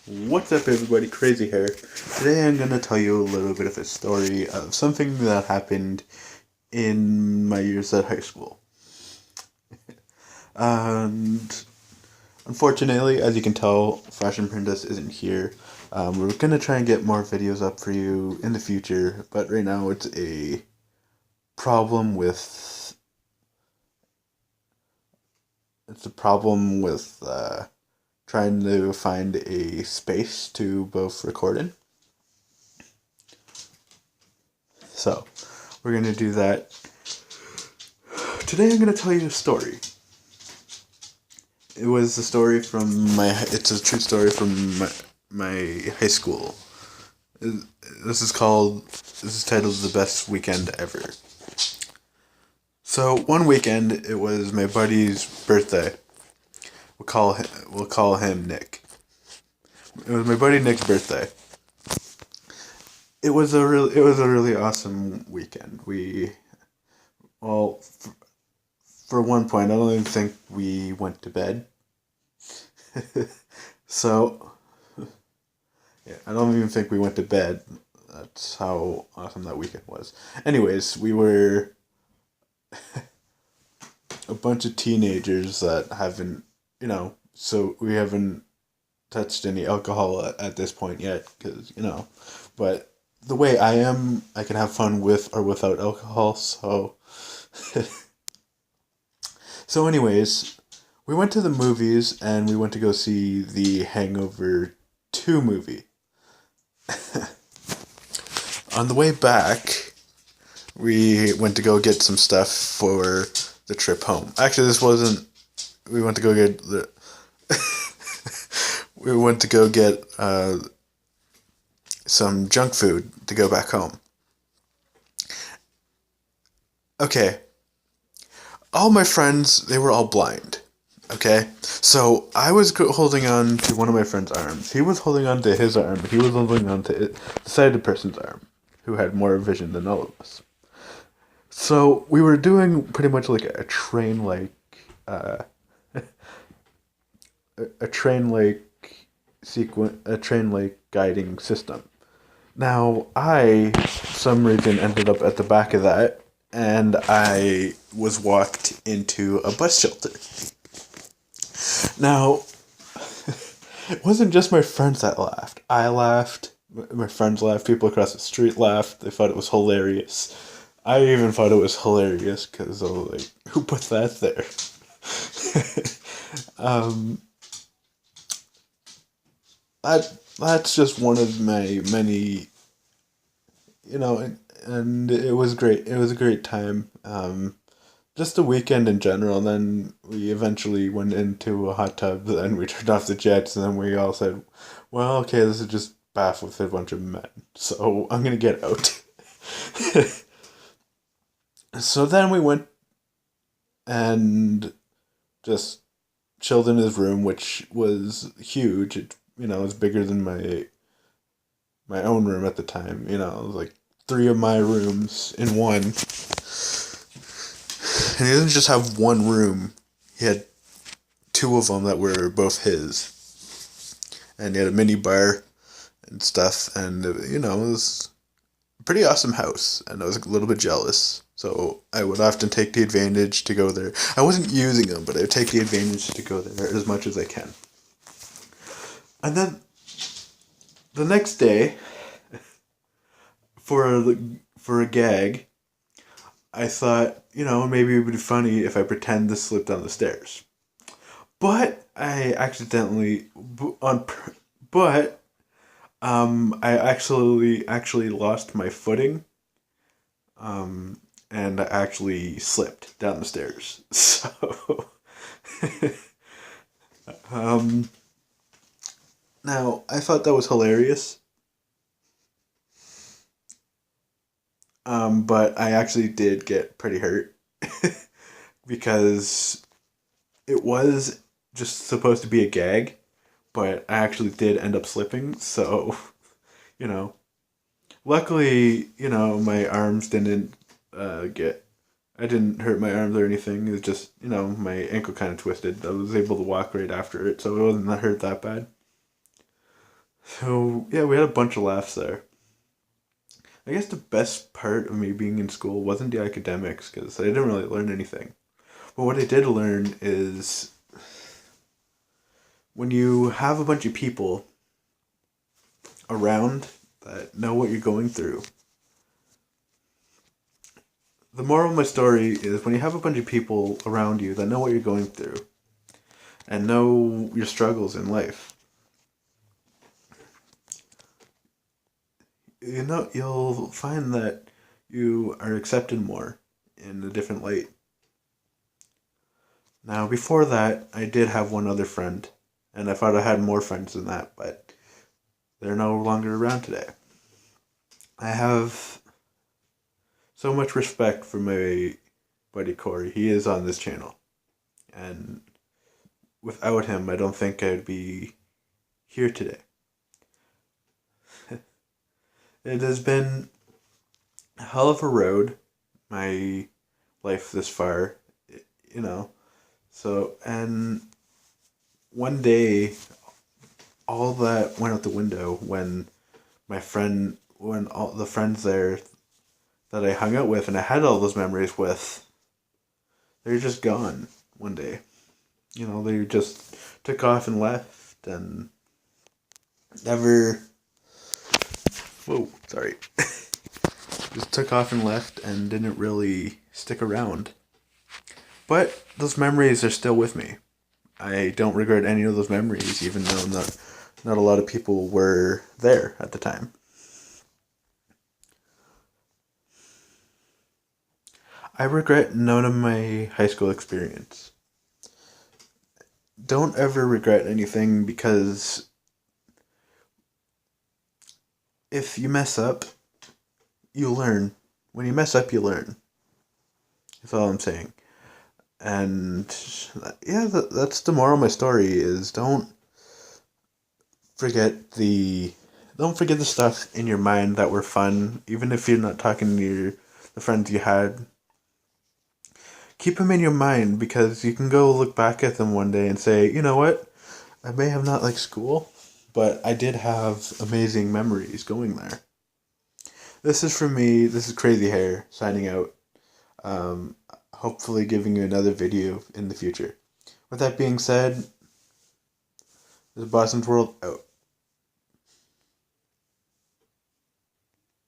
What's up, everybody? Crazy Hair. Today I'm going to tell you a little bit of a story of something that happened in my years at high school. And unfortunately, as you can tell, Fashion Princess isn't here. We're going to try and get more videos up for you in the future, but right now it's a problem with. It's a problem with trying to find a space to both record in. So, we're going to do that. Today I'm going to tell you a story. It was a story from it's a true story from my high school. This is titled The Best Weekend Ever. So, one weekend, it was my buddy's birthday. We'll call him Nick. It was my buddy Nick's birthday. It was a really awesome weekend. For one point, I don't even think we went to bed. So, yeah, I don't even think we went to bed. That's how awesome that weekend was. Anyways, we were a bunch of teenagers that so we haven't touched any alcohol at this point yet, but the way I am, I can have fun with or without alcohol, so. So, anyways, we went to the movies and we went to go see the Hangover 2 movie. On the way back, we went to go get some stuff for the trip home. Actually, this wasn't. We went to go get the. We went to go get some junk food to go back home. Okay. All my friends, they were all blind. Okay? So I was holding on to one of my friend's arms. He was holding on to his arm. He was holding on to the sighted person's arm, who had more vision than all of us. So we were doing pretty much like a train-like guiding system. Now, I, for some reason, ended up at the back of that, and I was walked into a bus shelter. Now, it wasn't just my friends that laughed. I laughed, my friends laughed, people across the street laughed, they thought it was hilarious. I even thought it was hilarious, because I was like, who put that there? That's just one of my many, and it was great. It was a great time. Just the weekend in general. And then we eventually went into a hot tub, and we turned off the jets, and then we all said, "Well, okay, this is just bath with a bunch of men, so I'm gonna get out." So then we went and just chilled in his room, which was huge. It was bigger than my own room at the time. It was like 3 of my rooms in one. And he didn't just have one room. He had 2 of them that were both his. And he had a mini bar and stuff. And, it was a pretty awesome house. And I was a little bit jealous. So I would often take the advantage to go there. I wasn't using them, but I would take the advantage to go there as much as I can. And then the next day, for a gag, I thought, maybe it would be funny if I pretend to slip down the stairs. But I accidentally, I actually lost my footing, and I actually slipped down the stairs. So, now I thought that was hilarious. But I actually did get pretty hurt because it was just supposed to be a gag, but I actually did end up slipping. So, you know, luckily, my arms didn't I didn't hurt my arms or anything. It was just, my ankle kind of twisted. I was able to walk right after it, so it wasn't hurt that bad. So, yeah, we had a bunch of laughs there. I guess the best part of me being in school wasn't the academics, because I didn't really learn anything. But what I did learn is when you have a bunch of people around that know what you're going through. The moral of my story is when you have a bunch of people around you that know what you're going through and know your struggles in life, you'll find that you are accepted more in a different light. Now, before that, I did have one other friend, and I thought I had more friends than that, but they're no longer around today. I have so much respect for my buddy Corey. He is on this channel, and without him, I don't think I'd be here today. It has been a hell of a road, my life this far, you know. So, and one day, all that went out the window when when all the friends there that I hung out with and I had all those memories with, they're just gone one day. They just took off and left and never. Whoa, sorry. Just took off and left and didn't really stick around. But those memories are still with me. I don't regret any of those memories, even though not a lot of people were there at the time. I regret none of my high school experience. Don't ever regret anything, because if you mess up, you learn. When you mess up, you learn. That's all I'm saying. And yeah, that's the moral of my story is forget the don't forget the stuff in your mind that were fun, even if you're not talking to the friends you had. Keep them in your mind, because you can go look back at them one day and say, you know what, I may have not liked school, but I did have amazing memories going there. This is for me. This is Crazy Hair signing out. Hopefully giving you another video in the future. With that being said, this is Boston's World out.